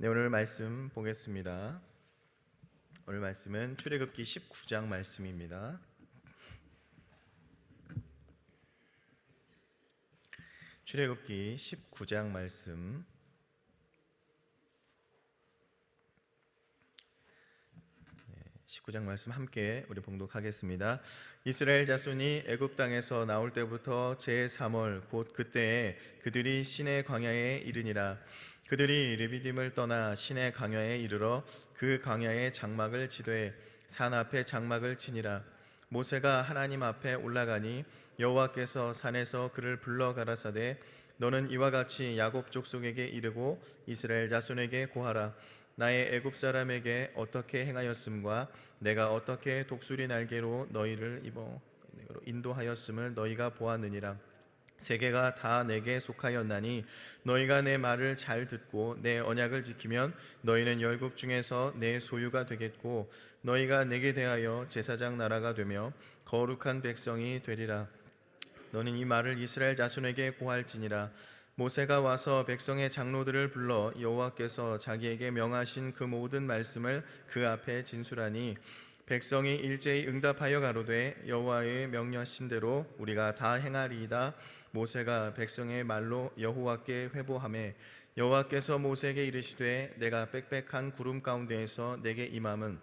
네, 오늘 말씀 보겠습니다. 오늘 말씀은 출애굽기 19장 말씀입니다. 출애굽기 19장 말씀 19장 말씀 함께 우리 봉독하겠습니다. 이스라엘 자손이 애굽 땅에서 나올 때부터 제3월 곧 그때에 그들이 시내 광야에 이르니라. 그들이 르비딤을 떠나 시내 광야에 이르러 그 광야에 장막을 치되 산 앞에 장막을 치니라. 모세가 하나님 앞에 올라가니 여호와께서 산에서 그를 불러 가라사대 너는 이와 같이 야곱 족속에게 이르고 이스라엘 자손에게 고하라. 나의 애굽 사람에게 어떻게 행하였음과 내가 어떻게 독수리 날개로 너희를 인도하였음을 너희가 보았느니라. 세계가 다 내게 속하였나니 너희가 내 말을 잘 듣고 내 언약을 지키면 너희는 열국 중에서 내 소유가 되겠고 너희가 내게 대하여 제사장 나라가 되며 거룩한 백성이 되리라. 너는 이 말을 이스라엘 자손에게 고할지니라. 모세가 와서 백성의 장로들을 불러 여호와께서 자기에게 명하신 그 모든 말씀을 그 앞에 진술하니 백성이 일제히 응답하여 가로되 여호와의 명령하신 대로 우리가 다 행하리이다. 모세가 백성의 말로 여호와께 회보하매 여호와께서 모세에게 이르시되 내가 빽빽한 구름 가운데에서 내게 임함은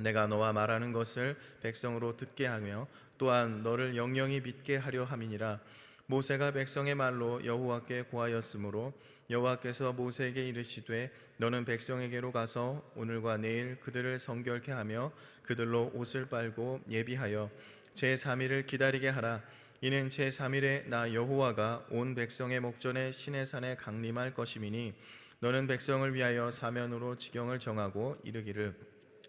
내가 너와 말하는 것을 백성으로 듣게 하며 또한 너를 영영히 믿게 하려 함이니라. 모세가 백성의 말로 여호와께 고하였으므로 여호와께서 모세에게 이르시되 너는 백성에게로 가서 오늘과 내일 그들을 성결케 하며 그들로 옷을 빨고 예비하여 제3일을 기다리게 하라. 이는 제3일에 나 여호와가 온 백성의 목전에 시내산에 강림할 것임이니 너는 백성을 위하여 사면으로 지경을 정하고 이르기를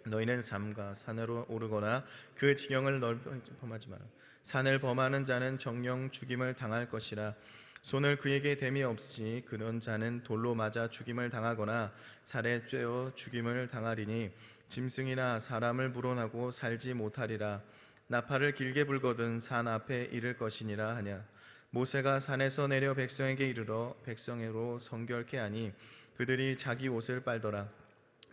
너희는 삼가 산으로 오르거나 그 지경을 범하지 마라. 산을 범하는 자는 정령 죽임을 당할 것이라. 손을 그에게 댐이 없이 그런 자는 돌로 맞아 죽임을 당하거나 살에 쬐어 죽임을 당하리니 짐승이나 사람을 물어나고 살지 못하리라. 나팔을 길게 불거든 산 앞에 이를 것이니라 하냐. 모세가 산에서 내려 백성에게 이르러 백성으로 성결케 하니 그들이 자기 옷을 빨더라.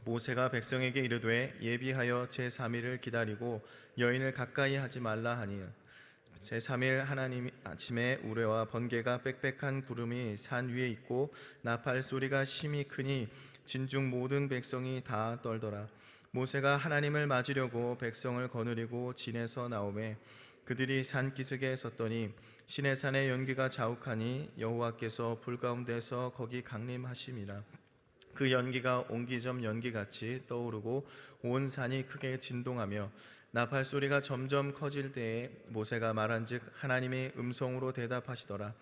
모세가 백성에게 이르되 예비하여 제3일을 기다리고 여인을 가까이 하지 말라 하니 제3일 하나님 아침에 우레와 번개가 빽빽한 구름이 산 위에 있고 나팔 소리가 심히 크니 진중 모든 백성이 다 떨더라. 모세가 하나님을 맞으려고 백성을 거느리고 진에서 나오매 그들이 산 기슭에 섰더니 시내산의 연기가 자욱하니 여호와께서 불 가운데서 거기 강림하심이라. 그 연기가 옹기점 연기같이 떠오르고 온 산이 크게 진동하며 나팔 소리가 점점 커질 때에 모세가 말한즉 하나님이 음성으로 대답하시더라.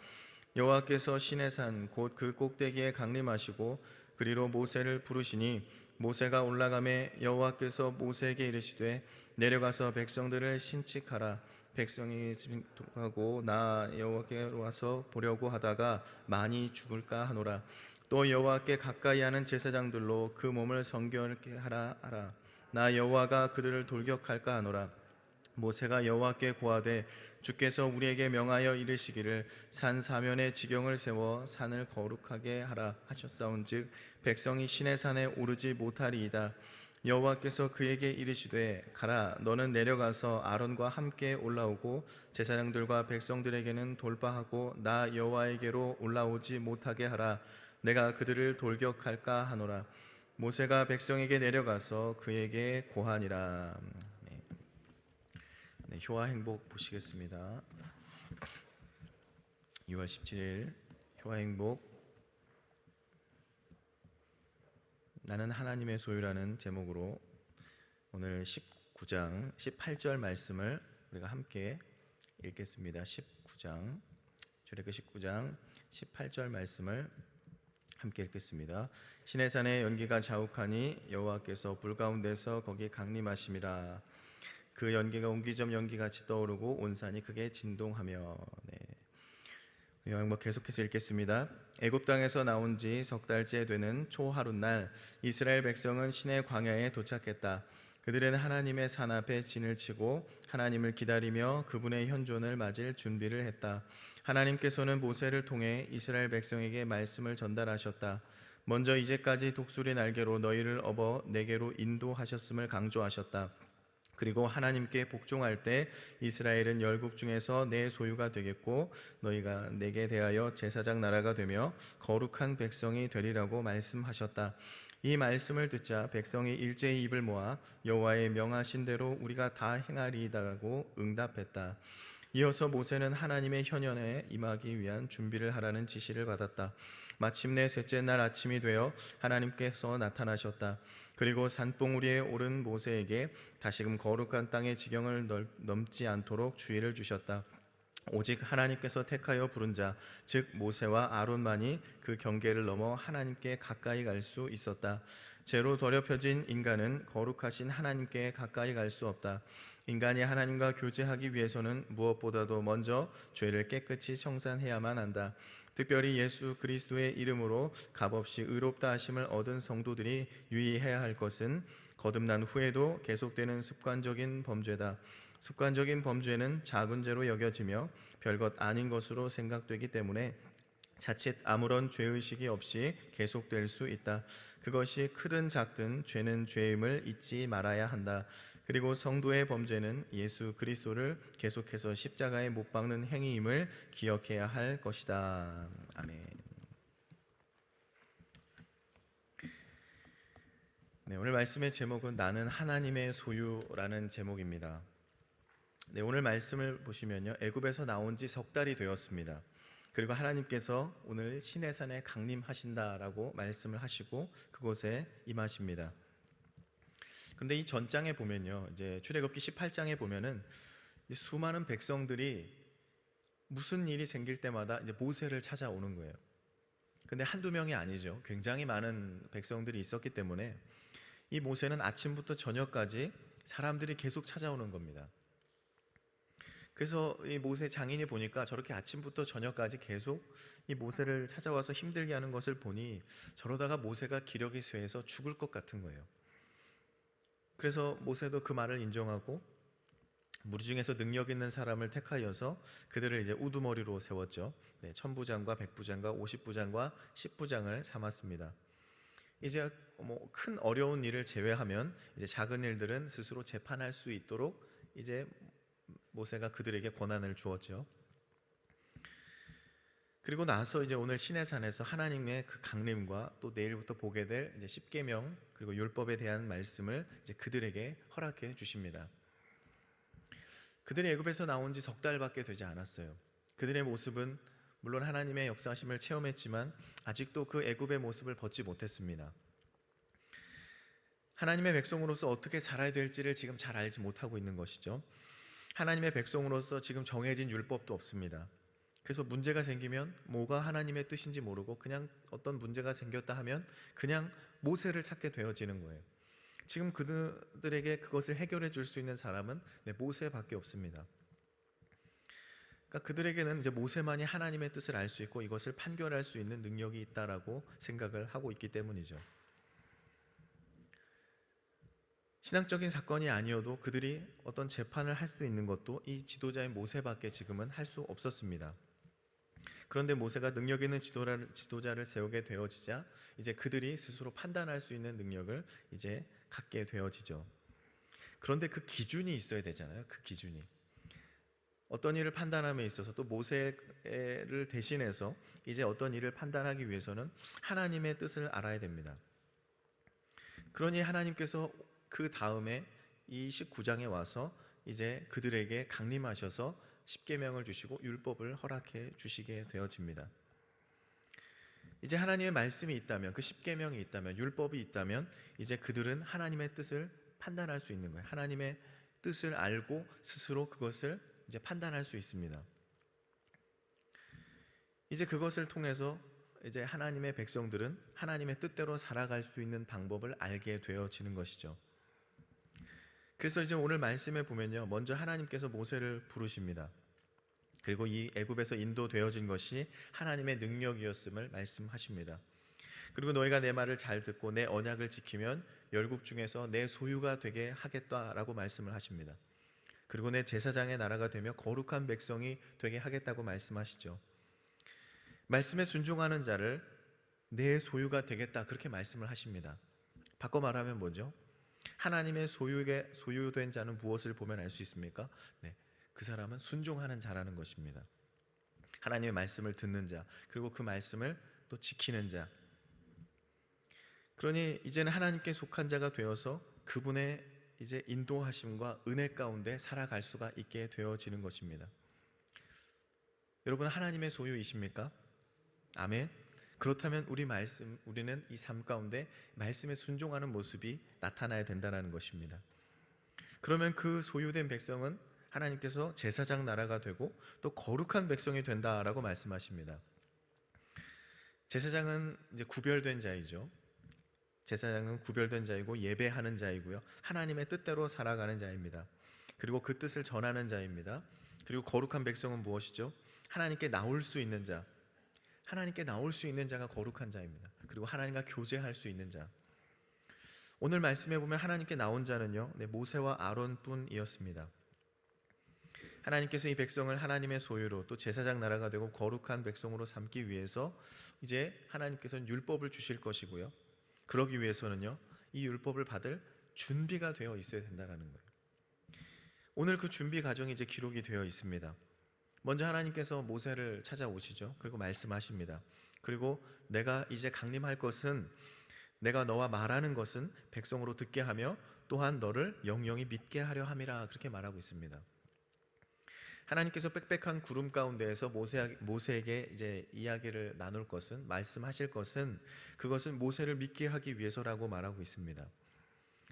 여호와께서 시내산 곧 그 꼭대기에 강림하시고 그리로 모세를 부르시니 모세가 올라가매 여호와께서 모세에게 이르시되 내려가서 백성들을 신칙하라. 백성이 하고 나 여호와께로 와서 보려고 하다가 많이 죽을까 하노라. 또 여호와께 가까이 하는 제사장들로 그 몸을 성결케 하라. 나 여호와가 그들을 돌격할까 하노라. 모세가 여호와께 고하되 주께서 우리에게 명하여 이르시기를 산 사면에 지경을 세워 산을 거룩하게 하라 하셨사온즉 백성이 시내산에 오르지 못하리이다. 여호와께서 그에게 이르시되 가라. 너는 내려가서 아론과 함께 올라오고 제사장들과 백성들에게는 돌파하고 나 여호와에게로 올라오지 못하게 하라. 내가 그들을 돌격할까 하노라. 모세가 백성에게 내려가서 그에게 고하니라. 네, 효와 행복 보시겠습니다. 6월 17일 효와 행복 나는 하나님의 소유라는 제목으로 오늘 19장 18절 말씀을 우리가 함께 읽겠습니다. 19장 출애굽기 19장 18절 말씀을 함께 읽겠습니다. 시내산의 연기가 자욱하니 여호와께서 불 가운데서 거기 강림하심이라. 그 연기가 옹기점 연기같이 떠오르고 온 산이 크게 진동하며. 계속해서 읽겠습니다. 애굽 땅에서 나온 지 석 달째 되는 초하룻날 이스라엘 백성은 시내 광야에 도착했다. 그들은 하나님의 산 앞에 진을 치고 하나님을 기다리며 그분의 현존을 맞을 준비를 했다. 하나님께서는 모세를 통해 이스라엘 백성에게 말씀을 전달하셨다. 먼저 이제까지 독수리 날개로 너희를 업어 내게로 인도하셨음을 강조하셨다. 그리고 하나님께 복종할 때 이스라엘은 열국 중에서 내 소유가 되겠고 너희가 내게 대하여 제사장 나라가 되며 거룩한 백성이 되리라고 말씀하셨다. 이 말씀을 듣자 백성이 일제히 입을 모아 여호와의 명하신 대로 우리가 다 행하리이다고 응답했다. 이어서 모세는 하나님의 현현에 임하기 위한 준비를 하라는 지시를 받았다. 마침내 셋째 날 아침이 되어 하나님께서 나타나셨다. 그리고 산봉우리에 오른 모세에게 다시금 거룩한 땅의 지경을 넘지 않도록 주의를 주셨다. 오직 하나님께서 택하여 부른 자, 즉 모세와 아론만이 그 경계를 넘어 하나님께 가까이 갈 수 있었다. 죄로 더럽혀진 인간은 거룩하신 하나님께 가까이 갈 수 없다. 인간이 하나님과 교제하기 위해서는 무엇보다도 먼저 죄를 깨끗이 청산해야만 한다. 특별히 예수 그리스도의 이름으로 값없이 의롭다 하심을 얻은 성도들이 유의해야 할 것은 거듭난 후에도 계속되는 습관적인 범죄다. 습관적인 범죄는 작은 죄로 여겨지며 별것 아닌 것으로 생각되기 때문에 자칫 아무런 죄의식이 없이 계속될 수 있다. 그것이 크든 작든 죄는 죄임을 잊지 말아야 한다. 그리고 성도의 범죄는 예수 그리스도를 계속해서 십자가에 못 박는 행위임을 기억해야 할 것이다. 아멘. 네, 오늘 말씀의 제목은 나는 하나님의 소유라는 제목입니다. 네, 오늘 말씀을 보시면요, 애굽에서 나온 지 석 달이 되었습니다. 그리고 하나님께서 오늘 시내산에 강림하신다라고 말씀을 하시고 그곳에 임하십니다. 그런데 이 전장에 보면요, 이제 출애굽기 18장에 보면은 수많은 백성들이 무슨 일이 생길 때마다 이제 모세를 찾아오는 거예요. 근데 한두 명이 아니죠. 굉장히 많은 백성들이 있었기 때문에 이 모세는 아침부터 저녁까지 사람들이 계속 찾아오는 겁니다. 그래서 이 모세 장인이 보니까 저렇게 아침부터 저녁까지 계속 이 모세를 찾아와서 힘들게 하는 것을 보니 저러다가 모세가 기력이 쇠해서 죽을 것 같은 거예요. 그래서 모세도 그 말을 인정하고 무리 중에서 능력 있는 사람을 택하여서 그들을 이제 우두머리로 세웠죠. 네, 천부장과 백부장과 50부장과 10부장을 삼았습니다. 이제 큰 어려운 일을 제외하면 이제 작은 일들은 스스로 재판할 수 있도록 이제 모세가 그들에게 권한을 주었죠. 그리고 나서 이제 오늘 시내산에서 하나님의 그 강림과 또 내일부터 보게 될 이제 십계명 그리고 율법에 대한 말씀을 이제 그들에게 허락해 주십니다. 그들이 애굽에서 나온 지 석 달밖에 되지 않았어요. 그들의 모습은 물론 하나님의 역사하심을 체험했지만 아직도 그 애굽의 모습을 벗지 못했습니다. 하나님의 백성으로서 어떻게 살아야 될지를 지금 잘 알지 못하고 있는 것이죠. 하나님의 백성으로서 지금 정해진 율법도 없습니다. 그래서 문제가 생기면 뭐가 하나님의 뜻인지 모르고 그냥 어떤 문제가 생겼다 하면 그냥 모세를 찾게 되어지는 거예요. 지금 그들에게 그것을 해결해 줄 수 있는 사람은 모세밖에 없습니다. 그러니까 그들에게는 이제 모세만이 하나님의 뜻을 알 수 있고 이것을 판결할 수 있는 능력이 있다라고 생각을 하고 있기 때문이죠. 신앙적인 사건이 아니어도 그들이 어떤 재판을 할 수 있는 것도 이 지도자인 모세밖에 지금은 할 수 없었습니다. 그런데 모세가 능력 있는 지도자를 세우게 되어지자 이제 그들이 스스로 판단할 수 있는 능력을 이제 갖게 되어지죠. 그런데 그 기준이 있어야 되잖아요. 그 기준이. 어떤 일을 판단함에 있어서 또 모세를 대신해서 이제 어떤 일을 판단하기 위해서는 하나님의 뜻을 알아야 됩니다. 그러니 하나님께서 그 다음에 이 19장에 와서 이제 그들에게 강림하셔서 십계명을 주시고 율법을 허락해 주시게 되어집니다. 이제 하나님의 말씀이 있다면, 그 십계명이 있다면, 율법이 있다면 이제 그들은 하나님의 뜻을 판단할 수 있는 거예요. 하나님의 뜻을 알고 스스로 그것을 이제 판단할 수 있습니다. 이제 그것을 통해서 이제 하나님의 백성들은 하나님의 뜻대로 살아갈 수 있는 방법을 알게 되어지는 것이죠. 그래서 이제 오늘 말씀에 보면요, 먼저 하나님께서 모세를 부르십니다. 그리고 이 애굽에서 인도되어진 것이 하나님의 능력이었음을 말씀하십니다. 그리고 너희가 내 말을 잘 듣고 내 언약을 지키면 열국 중에서 내 소유가 되게 하겠다라고 말씀을 하십니다. 그리고 내 제사장의 나라가 되며 거룩한 백성이 되게 하겠다고 말씀하시죠. 말씀에 순종하는 자를 내 소유가 되겠다 그렇게 말씀을 하십니다. 바꿔 말하면 뭐죠? 하나님의 소유된 자는 무엇을 보면 알 수 있습니까? 네, 그 사람은 순종하는 자라는 것입니다. 하나님의 말씀을 듣는 자, 그리고 그 말씀을 또 지키는 자. 그러니 이제는 하나님께 속한 자가 되어서 그분의 이제 인도하심과 은혜 가운데 살아갈 수가 있게 되어지는 것입니다. 여러분, 하나님의 소유이십니까? 아멘. 그렇다면 우리는 이 삶 가운데 말씀에 순종하는 모습이 나타나야 된다는 것입니다. 그러면 그 소유된 백성은 하나님께서 제사장 나라가 되고 또 거룩한 백성이 된다라고 말씀하십니다. 제사장은 이제 구별된 자이죠. 제사장은 구별된 자이고 예배하는 자이고요. 하나님의 뜻대로 살아가는 자입니다. 그리고 그 뜻을 전하는 자입니다. 그리고 거룩한 백성은 무엇이죠? 하나님께 나올 수 있는 자. 하나님께 나올 수 있는 자가 거룩한 자입니다. 그리고 하나님과 교제할 수 있는 자. 오늘 말씀에 보면 하나님께 나온 자는요, 모세와 아론뿐이었습니다. 하나님께서 이 백성을 하나님의 소유로 또 제사장 나라가 되고 거룩한 백성으로 삼기 위해서 이제 하나님께서는 율법을 주실 것이고요. 그러기 위해서는요, 이 율법을 받을 준비가 되어 있어야 된다는 거예요. 오늘 그 준비 과정이 이제 기록이 되어 있습니다. 먼저 하나님께서 모세를 찾아오시죠. 그리고 말씀하십니다. 그리고 내가 이제 강림할 것은, 내가 너와 말하는 것은 백성으로 듣게 하며 또한 너를 영영이 믿게 하려 함이라, 그렇게 말하고 있습니다. 하나님께서 빽빽한 구름 가운데에서 모세에게 이제 이야기를 나눌 것은, 말씀하실 것은, 그것은 모세를 믿게 하기 위해서라고 말하고 있습니다.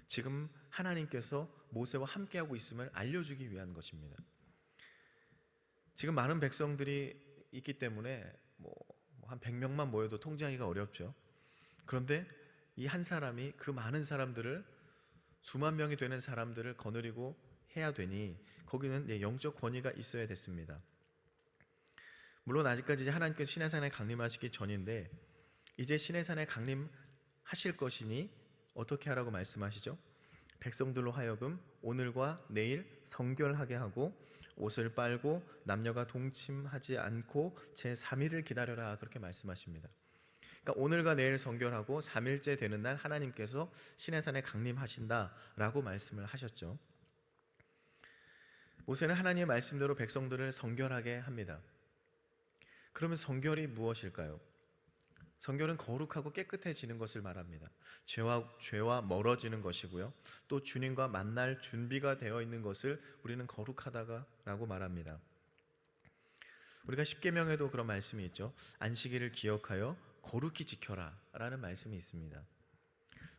지금 하나님께서 모세와 함께하고 있음을 알려주기 위한 것입니다. 지금 많은 백성들이 있기 때문에 한 100명만 모여도 통제하기가 어렵죠. 그런데 이 한 사람이 그 많은 사람들을, 수만 명이 되는 사람들을 거느리고 해야 되니 거기는 영적 권위가 있어야 됐습니다. 물론 아직까지 이제 하나님께서 시내산에 강림하시기 전인데, 이제 시내산에 강림하실 것이니 어떻게 하라고 말씀하시죠? 백성들로 하여금 오늘과 내일 성결하게 하고 옷을 빨고 남녀가 동침하지 않고 제3일을 기다려라, 그렇게 말씀하십니다. 그러니까 오늘과 내일 성결하고 3일째 되는 날 하나님께서 시내산에 강림하신다라고 말씀을 하셨죠. 모세는 하나님의 말씀대로 백성들을 성결하게 합니다. 그러면 성결이 무엇일까요? 성결은 거룩하고 깨끗해지는 것을 말합니다. 죄와 멀어지는 것이고요. 또 주님과 만날 준비가 되어 있는 것을 우리는 거룩하다라고 말합니다. 우리가 십계명에도 그런 말씀이 있죠. 안식일을 기억하여 거룩히 지켜라 라는 말씀이 있습니다.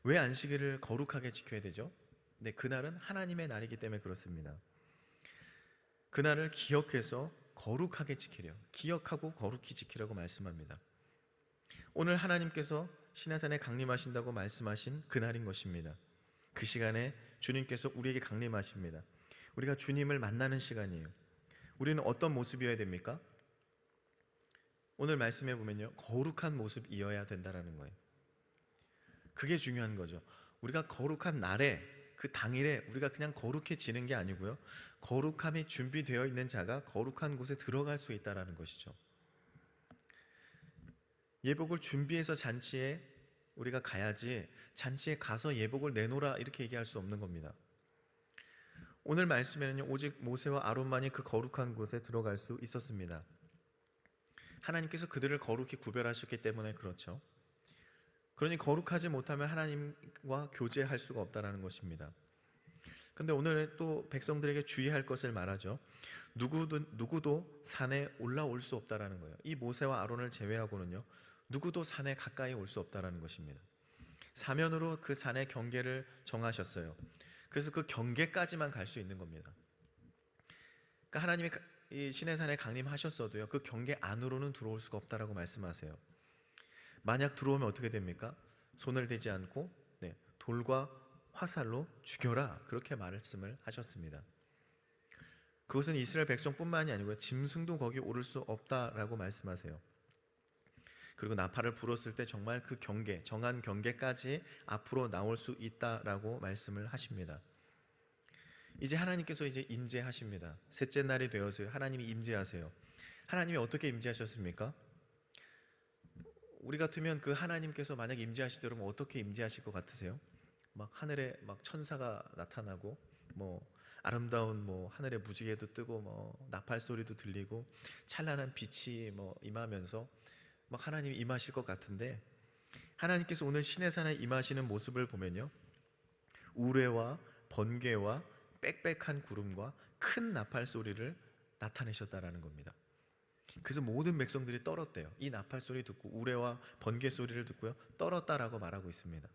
왜 안식일을 거룩하게 지켜야 되죠? 네, 그날은 하나님의 날이기 때문에 그렇습니다. 그날을 기억해서 거룩하게 지키려, 기억하고 거룩히 지키라고 말씀합니다. 오늘 하나님께서 시내산에 강림하신다고 말씀하신 그날인 것입니다. 그 시간에 주님께서 우리에게 강림하십니다. 우리가 주님을 만나는 시간이에요. 우리는 어떤 모습이어야 됩니까? 오늘 말씀해 보면요, 거룩한 모습이어야 된다는 거예요. 그게 중요한 거죠. 우리가 거룩한 날에, 그 당일에 우리가 그냥 거룩해지는 게 아니고요, 거룩함이 준비되어 있는 자가 거룩한 곳에 들어갈 수 있다는 것이죠. 예복을 준비해서 잔치에 우리가 가야지, 잔치에 가서 예복을 내놓으라 이렇게 얘기할 수 없는 겁니다. 오늘 말씀에는요, 오직 모세와 아론만이 그 거룩한 곳에 들어갈 수 있었습니다. 하나님께서 그들을 거룩히 구별하셨기 때문에 그렇죠. 그러니 거룩하지 못하면 하나님과 교제할 수가 없다는 것입니다. 그런데 오늘 또 백성들에게 주의할 것을 말하죠. 누구도 산에 올라올 수 없다는 거예요. 이 모세와 아론을 제외하고는요, 누구도 산에 가까이 올 수 없다는 것입니다. 사면으로 그 산의 경계를 정하셨어요. 그래서 그 경계까지만 갈 수 있는 겁니다. 그러니까 하나님이 이 시내산에 강림하셨어도요, 그 경계 안으로는 들어올 수가 없다라고 말씀하세요. 만약 들어오면 어떻게 됩니까? 손을 대지 않고 돌과 화살로 죽여라, 그렇게 말씀을 하셨습니다. 그것은 이스라엘 백성뿐만이 아니고요, 짐승도 거기 오를 수 없다라고 말씀하세요. 그리고 나팔을 불었을 때 정말 그 경계, 정한 경계까지 앞으로 나올 수 있다라고 말씀을 하십니다. 이제 하나님께서 이제 임재하십니다. 셋째 날이 되어서 하나님이 임재하세요. 하나님이 어떻게 임재하셨습니까? 우리 같으면 그 하나님께서 만약 임재하시더라면 어떻게 임재하실 것 같으세요? 막 하늘에 막 천사가 나타나고 뭐 아름다운 뭐 하늘의 무지개도 뜨고 뭐 나팔 소리도 들리고 찬란한 빛이 뭐 임하면서 막 하나님이 임하실 것 같은데, 하나님께서 오늘 시내산에 임하시는 모습을 보면요, 우레와 번개와 빽빽한 구름과 큰 나팔 소리를 나타내셨다라는 겁니다. 그래서 모든 백성들이 떨었대요. 이 나팔 소리 듣고 우레와 번개 소리를 듣고요, 떨었다라고 말하고 있습니다.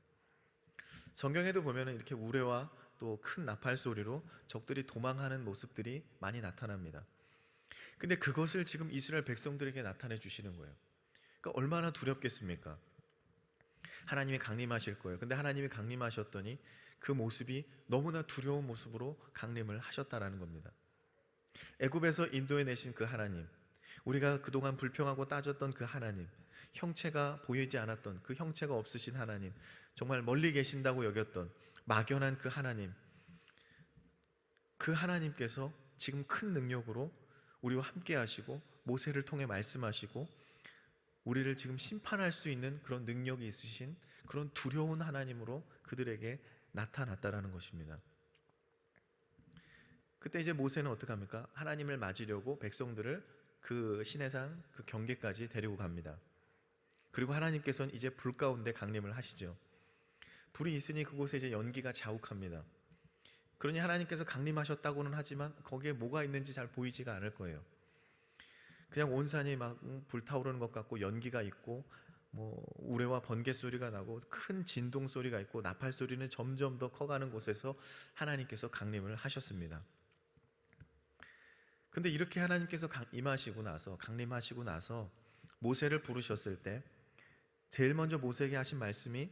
성경에도 보면은 이렇게 우레와 또 큰 나팔 소리로 적들이 도망하는 모습들이 많이 나타납니다. 근데 그것을 지금 이스라엘 백성들에게 나타내 주시는 거예요. 그러니까 얼마나 두렵겠습니까? 하나님이 강림하실 거예요. 근데 하나님이 강림하셨더니 그 모습이 너무나 두려운 모습으로 강림을 하셨다라는 겁니다. 애굽에서 인도해 내신 그 하나님, 우리가 그동안 불평하고 따졌던 그 하나님, 형체가 보이지 않았던 그 형체가 없으신 하나님, 정말 멀리 계신다고 여겼던 막연한 그 하나님, 그 하나님께서 지금 큰 능력으로 우리와 함께 하시고 모세를 통해 말씀하시고 우리를 지금 심판할 수 있는 그런 능력이 있으신 그런 두려운 하나님으로 그들에게 나타났다라는 것입니다. 그때 이제 모세는 어떻게 합니까? 하나님을 맞으려고 백성들을 그 시내산 그 경계까지 데리고 갑니다. 그리고 하나님께서는 이제 불 가운데 강림을 하시죠. 불이 있으니 그곳에 이제 연기가 자욱합니다. 그러니 하나님께서 강림하셨다고는 하지만 거기에 뭐가 있는지 잘 보이지가 않을 거예요. 그냥 온 산이 막 불타오르는 것 같고 연기가 있고 뭐 우레와 번개 소리가 나고 큰 진동 소리가 있고 나팔 소리는 점점 더 커가는 곳에서 하나님께서 강림을 하셨습니다. 근데 이렇게 하나님께서 임하시고 나서 강림하시고 나서 모세를 부르셨을 때 제일 먼저 모세에게 하신 말씀이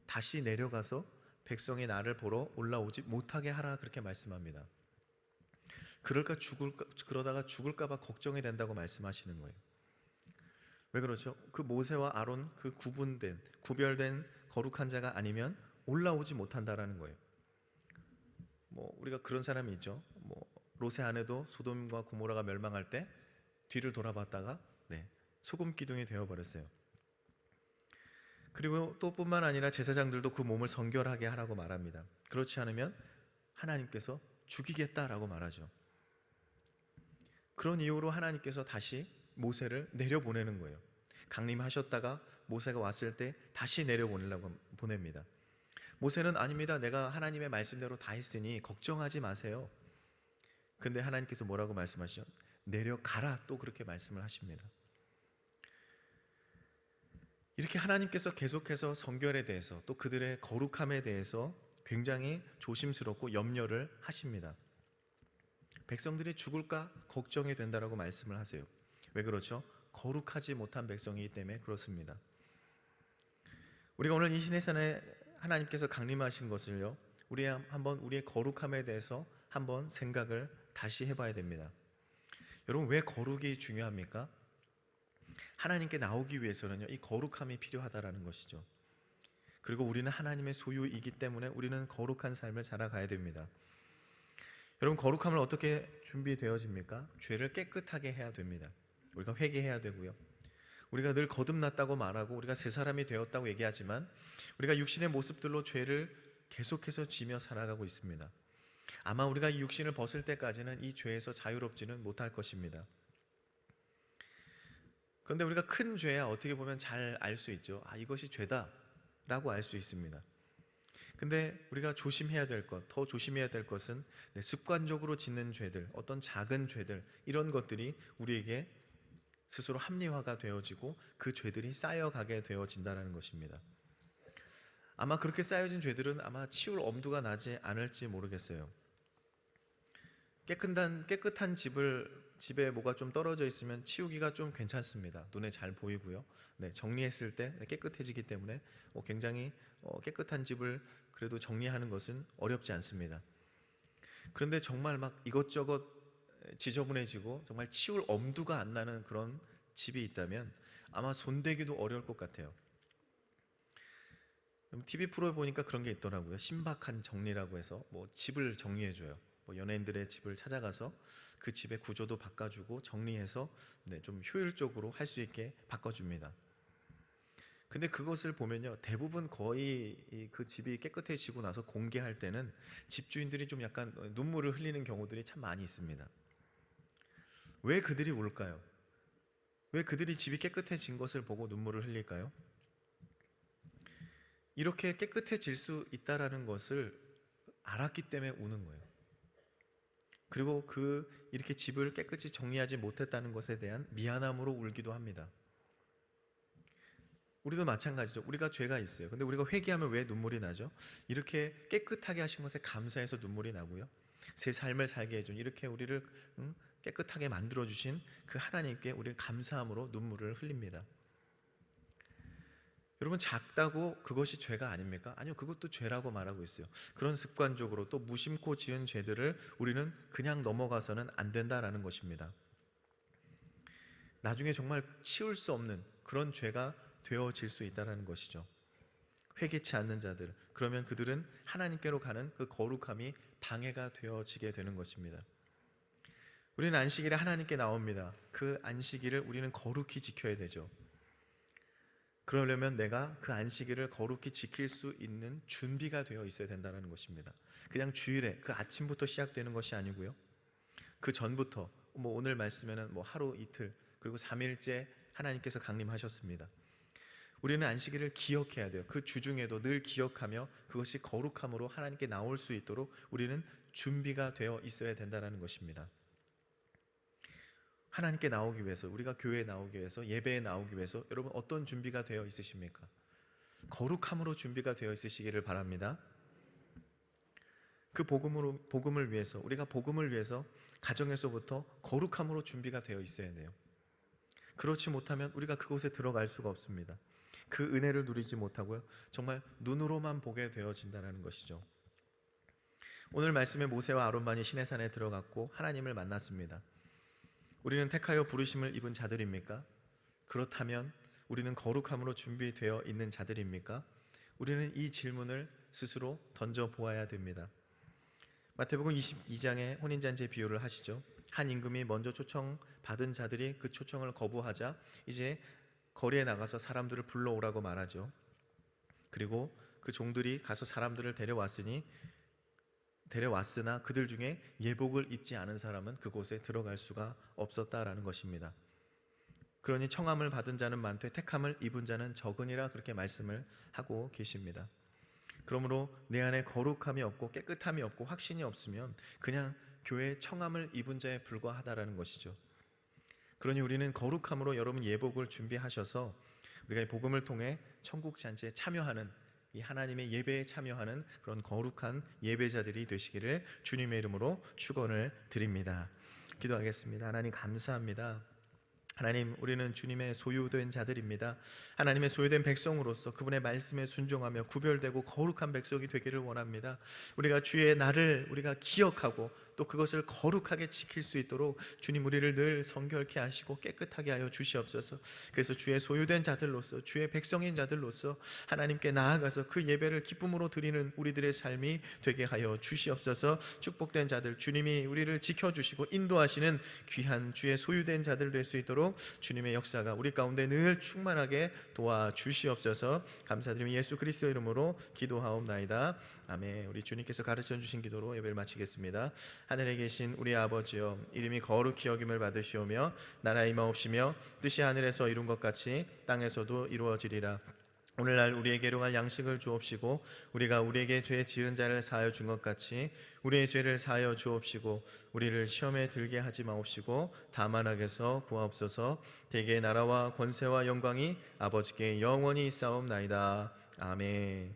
다시 내려가서 백성이 나를 보러 올라오지 못하게 하라, 그렇게 말씀합니다. 그러다가 죽을까 봐 걱정이 된다고 말씀하시는 거예요. 왜 그러죠? 그 모세와 아론, 그 구별된 거룩한 자가 아니면 올라오지 못한다라는 거예요. 뭐 우리가 그런 사람이 있죠. 뭐 롯의 아내도 소돔과 고모라가 멸망할 때 뒤를 돌아봤다가 소금 기둥이 되어버렸어요. 그리고 또 뿐만 아니라 제사장들도 그 몸을 성결하게 하라고 말합니다. 그렇지 않으면 하나님께서 죽이겠다라고 말하죠. 그런 이유로 하나님께서 다시 모세를 내려보내는 거예요. 강림하셨다가 모세가 왔을 때 다시 내려보내려고 보냅니다. 모세는 아닙니다, 내가 하나님의 말씀대로 다 했으니 걱정하지 마세요. 근데 하나님께서 뭐라고 말씀하시죠? 내려가라, 또 그렇게 말씀을 하십니다. 이렇게 하나님께서 계속해서 성결에 대해서 또 그들의 거룩함에 대해서 굉장히 조심스럽고 염려를 하십니다. 백성들이 죽을까 걱정이 된다라고 말씀을 하세요. 왜 그렇죠? 거룩하지 못한 백성이기 때문에 그렇습니다. 우리가 오늘 이 시내산에 하나님께서 강림하신 것을요, 우리의 거룩함에 대해서 한번 생각을 다시 해봐야 됩니다. 여러분, 왜 거룩이 중요합니까? 하나님께 나오기 위해서는요, 이 거룩함이 필요하다라는 것이죠. 그리고 우리는 하나님의 소유이기 때문에 우리는 거룩한 삶을 살아가야 됩니다. 여러분, 거룩함을 어떻게 준비되어집니까? 죄를 깨끗하게 해야 됩니다. 우리가 회개해야 되고요, 우리가 늘 거듭났다고 말하고 우리가 새 사람이 되었다고 얘기하지만 우리가 육신의 모습들로 죄를 계속해서 지며 살아가고 있습니다. 아마 우리가 이 육신을 벗을 때까지는 이 죄에서 자유롭지는 못할 것입니다. 그런데 우리가 큰 죄야 어떻게 보면 잘 알 수 있죠. 이것이 죄다 라고 알 수 있습니다. 근데 우리가 조심해야 될 것, 더 조심해야 될 것은 습관적으로 짓는 죄들, 어떤 작은 죄들, 이런 것들이 우리에게 스스로 합리화가 되어지고 그 죄들이 쌓여가게 되어진다는 것입니다. 아마 그렇게 쌓여진 죄들은 아마 치울 엄두가 나지 않을지 모르겠어요. 깨끗한 집에 뭐가 좀 떨어져 있으면 치우기가 좀 괜찮습니다. 눈에 잘 보이고요. 정리했을 때 깨끗해지기 때문에 굉장히 깨끗한 집을 그래도 정리하는 것은 어렵지 않습니다. 그런데 정말 막 이것저것 지저분해지고 정말 치울 엄두가 안 나는 그런 집이 있다면 아마 손대기도 어려울 것 같아요. TV 프로에 보니까 그런 게 있더라고요. 신박한 정리라고 해서 뭐 집을 정리해줘요. 연예인들의 집을 찾아가서 그 집의 구조도 바꿔주고 정리해서 좀 효율적으로 할 수 있게 바꿔줍니다. 근데 그것을 보면요, 대부분 거의 그 집이 깨끗해지고 나서 공개할 때는 집주인들이 좀 약간 눈물을 흘리는 경우들이 참 많이 있습니다. 왜 그들이 울까요? 왜 그들이 집이 깨끗해진 것을 보고 눈물을 흘릴까요? 이렇게 깨끗해질 수 있다라는 것을 알았기 때문에 우는 거예요. 그리고 이렇게 집을 깨끗이 정리하지 못했다는 것에 대한 미안함으로 울기도 합니다. 우리도 마찬가지죠. 우리가 죄가 있어요. 근데 우리가 회개하면 왜 눈물이 나죠? 이렇게 깨끗하게 하신 것에 감사해서 눈물이 나고요. 새 삶을 살게 해준, 이렇게 우리를 깨끗하게 만들어 주신 그 하나님께 우리는 감사함으로 눈물을 흘립니다. 여러분, 작다고 그것이 죄가 아닙니까? 아니요, 그것도 죄라고 말하고 있어요. 그런 습관적으로 또 무심코 지은 죄들을 우리는 그냥 넘어가서는 안 된다라는 것입니다. 나중에 정말 치울 수 없는 그런 죄가 되어질 수 있다는 것이죠. 회개치 않는 자들, 그러면 그들은 하나님께로 가는 그 거룩함이 방해가 되어지게 되는 것입니다. 우리는 안식일에 하나님께 나옵니다. 그 안식일을 우리는 거룩히 지켜야 되죠. 그러려면 내가 그 안식일을 거룩히 지킬 수 있는 준비가 되어 있어야 된다는 것입니다. 그냥 주일에 그 아침부터 시작되는 것이 아니고요, 그 전부터 오늘 말씀에는 하루 이틀 그리고 3일째 하나님께서 강림하셨습니다. 우리는 안식일을 기억해야 돼요. 그 주중에도 늘 기억하며 그것이 거룩함으로 하나님께 나올 수 있도록 우리는 준비가 되어 있어야 된다는 것입니다. 하나님께 나오기 위해서, 우리가 교회에 나오기 위해서, 예배에 나오기 위해서 여러분 어떤 준비가 되어 있으십니까? 거룩함으로 준비가 되어 있으시기를 바랍니다. 그 복음을 위해서, 우리가 복음을 위해서 가정에서부터 거룩함으로 준비가 되어 있어야 돼요. 그렇지 못하면 우리가 그곳에 들어갈 수가 없습니다. 그 은혜를 누리지 못하고요, 정말 눈으로만 보게 되어진다는 것이죠. 오늘 말씀에 모세와 아론만이 시내산에 들어갔고 하나님을 만났습니다. 우리는 택하여 부르심을 입은 자들입니까? 그렇다면 우리는 거룩함으로 준비되어 있는 자들입니까? 우리는 이 질문을 스스로 던져보아야 됩니다. 마태복음 22장에 혼인잔치 비유를 하시죠. 한 임금이 먼저 초청받은 자들이 그 초청을 거부하자 이제 거리에 나가서 사람들을 불러오라고 말하죠. 그리고 그 종들이 가서 사람들을 데려왔으나 그들 중에 예복을 입지 않은 사람은 그곳에 들어갈 수가 없었다라는 것입니다. 그러니 청함을 받은 자는 많되 택함을 입은 자는 적으니라, 그렇게 말씀을 하고 계십니다. 그러므로 내 안에 거룩함이 없고 깨끗함이 없고 확신이 없으면 그냥 교회에 청함을 입은 자에 불과하다라는 것이죠. 그러니 우리는 거룩함으로 여러분 예복을 준비하셔서 우리가 이 복음을 통해 천국 잔치에 참여하는, 이 하나님의 예배에 참여하는 그런 거룩한 예배자들이 되시기를 주님의 이름으로 축원을 드립니다. 기도하겠습니다. 하나님 감사합니다. 하나님, 우리는 주님의 소유된 자들입니다. 하나님의 소유된 백성으로서 그분의 말씀에 순종하며 구별되고 거룩한 백성이 되기를 원합니다. 우리가 주의 날을 우리가 기억하고 또 그것을 거룩하게 지킬 수 있도록 주님 우리를 늘 성결케 하시고 깨끗하게 하여 주시옵소서. 그래서 주의 소유된 자들로서, 주의 백성인 자들로서 하나님께 나아가서 그 예배를 기쁨으로 드리는 우리들의 삶이 되게 하여 주시옵소서. 축복된 자들, 주님이 우리를 지켜주시고 인도하시는 귀한 주의 소유된 자들 될 수 있도록 주님의 역사가 우리 가운데 늘 충만하게 도와주시옵소서. 감사드리며 예수 그리스도의 이름으로 기도하옵나이다. 아멘. 우리 주님께서 가르쳐 주신 기도로 예배를 마치겠습니다. 하늘에 계신 우리 아버지여, 이름이 거룩히 여김을 받으시오며 나라 임하옵시며 뜻이 하늘에서 이룬 것 같이 땅에서도 이루어지리라. 오늘날 우리에게 일용할 양식을 주옵시고 우리가 우리에게 죄 지은 자를 사하여 준 것 같이 우리의 죄를 사하여 주옵시고 우리를 시험에 들게 하지 마옵시고 다만 악에서 구하옵소서. 대개의 나라와 권세와 영광이 아버지께 영원히 있사옵나이다. 아멘.